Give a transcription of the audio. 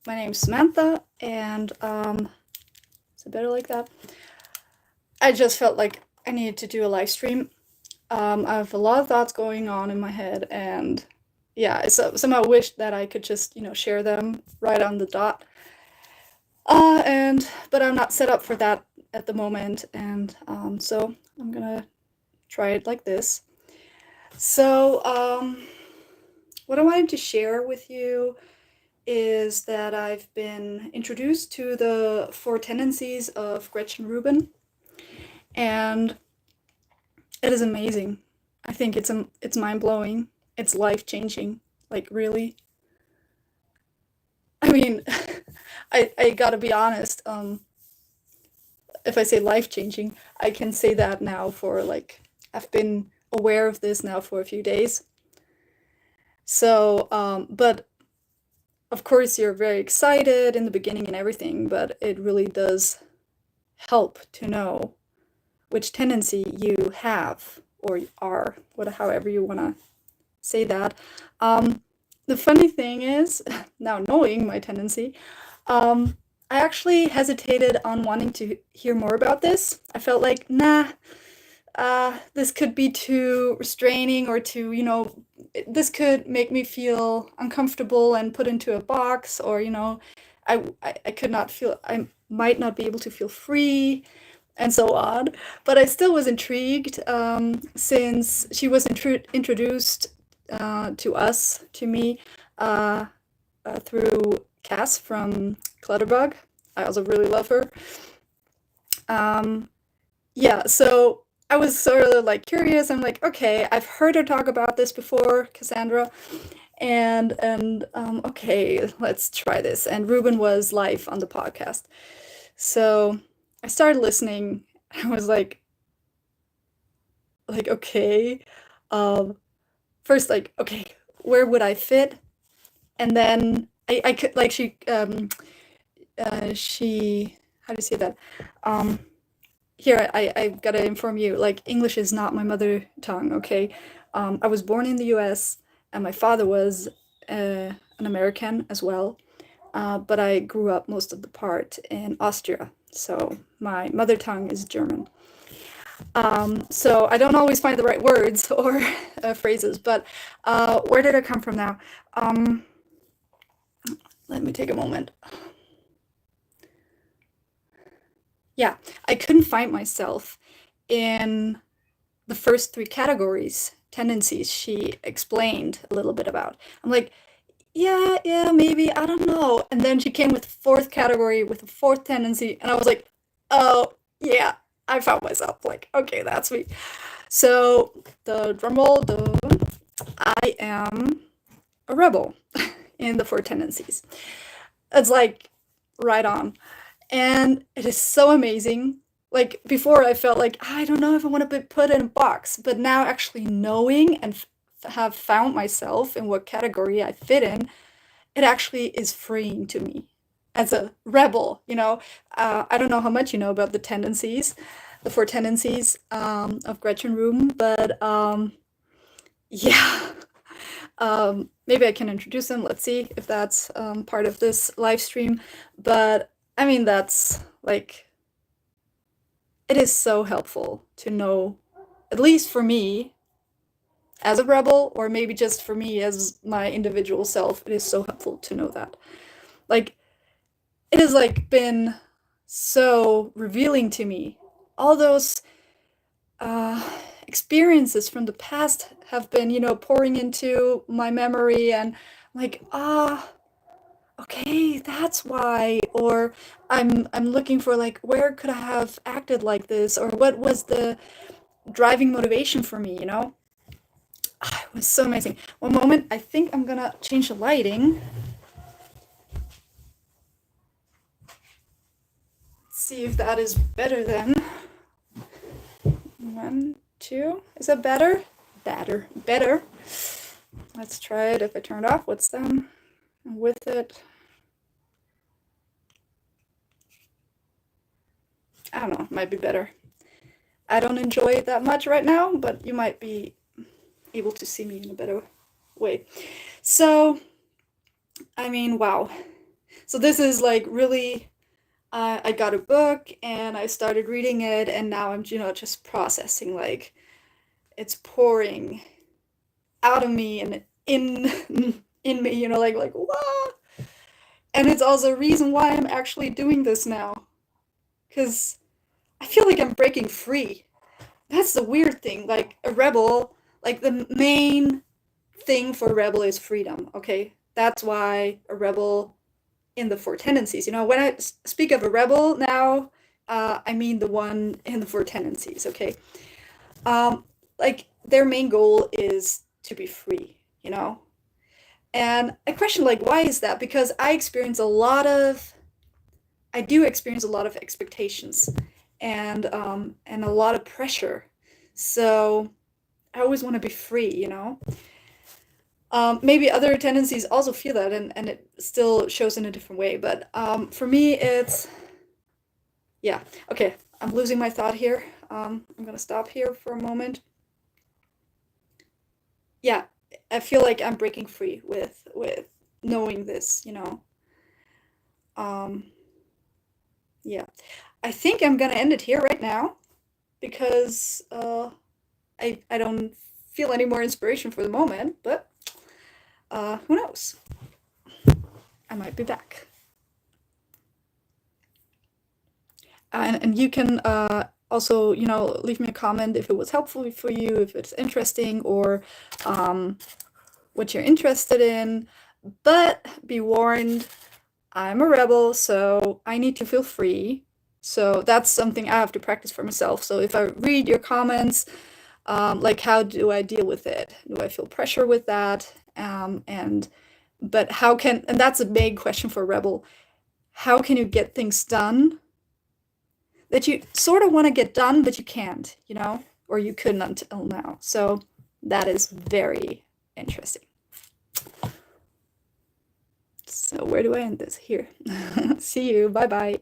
my name's Samantha, and is it better like that? I just felt like I needed to do a live stream. I have a lot of thoughts going on in my head, and yeah, I somehow wish that I could just, share them right on the dot. And but I'm not set up for that at the moment, and so I'm gonna try it like this. So, what I wanted to share with you is that I've been introduced to the Four Tendencies of Gretchen Rubin, and it is amazing. I think it's mind blowing. It's life changing. Like really. I mean, I gotta be honest. If I say life changing, I can say that now for like I've been aware of this now for a few days. So, but of course you're very excited in the beginning and everything, but it really does help to know which tendency you have or are, however you want to say that. Um, the funny thing is, now knowing my tendency, I actually hesitated on wanting to hear more about this. I felt like, nah, this could be too restraining or too, this could make me feel uncomfortable and put into a box, or, I could not feel, I might not be able to feel free and so on. But I still was intrigued since she was introduced to me, uh, through Cass from Clutterbug. I also really love her. Um, yeah, so I was sort of like curious. I'm like, okay, I've heard her talk about this before, Cassandra, and okay, let's try this. And Ruben was live on the podcast, so I started listening. I was like okay, um, first like okay, where would I fit? And then I could like she how do you say that? Um, Here I gotta inform you, like English is not my mother tongue, okay? I was born in the US and my father was an American as well, but I grew up most of the part in Austria, so my mother tongue is German. So I don't always find the right words or phrases, but where did I come from now? Um, Let me take a moment. Yeah, I couldn't find myself in the first three categories, tendencies she explained a little bit about. I'm like, yeah, maybe, I don't know. And then she came with fourth category with a fourth tendency, and I was like, oh, yeah, I found myself. Like, okay, that's me. So, the drum roll, I am a rebel in the four tendencies. It's like right on. And it is so amazing. Like before, I felt like I don't know if I want to be put in a box, but now actually knowing and have found myself in what category I fit in, it actually is freeing to me as a rebel. I don't know how much you know about the tendencies, the four tendencies of Gretchen Rubin, but yeah. Maybe I can introduce them. Let's see if that's part of this live stream. But I mean, that's like, it is so helpful to know, at least for me as a rebel, or maybe just for me as my individual self, it is so helpful to know that. Like, it has like been so revealing to me. All those uh, experiences from the past have been, pouring into my memory, and like, okay, that's why. Or I'm looking for like, where could I have acted like this, or what was the driving motivation for me, It was so amazing. One moment, I think I'm gonna change the lighting. See if that is better then. One, two. Is that better? Better. Let's try it. If I turn it off, what's then with it? I don't know, might be better. I don't enjoy it that much right now, but you might be able to see me in a better way. So, I mean, wow. So this is like really, I got a book and I started reading it, and now I'm, just processing, like it's pouring out of me and in in me, like wow. And it's also a reason why I'm actually doing this now, because I feel like I'm breaking free. That's the weird thing. Like a rebel, like the main thing for a rebel is freedom. Okay, that's why a rebel in the Four Tendencies. When I speak of a rebel now, I mean the one in the Four Tendencies. Okay, like their main goal is to be free. And I question, like, why is that? Because I do experience a lot of expectations and a lot of pressure. So I always want to be free. Maybe other tendencies also feel that, and it still shows in a different way. But for me, it's, yeah. Okay, I'm losing my thought here. I'm gonna stop here for a moment. Yeah, I feel like I'm breaking free with knowing this. Um, yeah, I think I'm gonna end it here right now because I don't feel any more inspiration for the moment. But who knows? I might be back. And you can also, leave me a comment if it was helpful for you, if it's interesting, or um, what you're interested in. But be warned, I'm a rebel, so I need to feel free. So that's something I have to practice for myself. So if I read your comments, like, how do I deal with it? Do I feel pressure with that? But and that's a big question for a rebel. How can you get things done that you sort of want to get done, but you can't, or you couldn't until now? So that is very interesting. So where do I end this? Here. See you. Bye bye.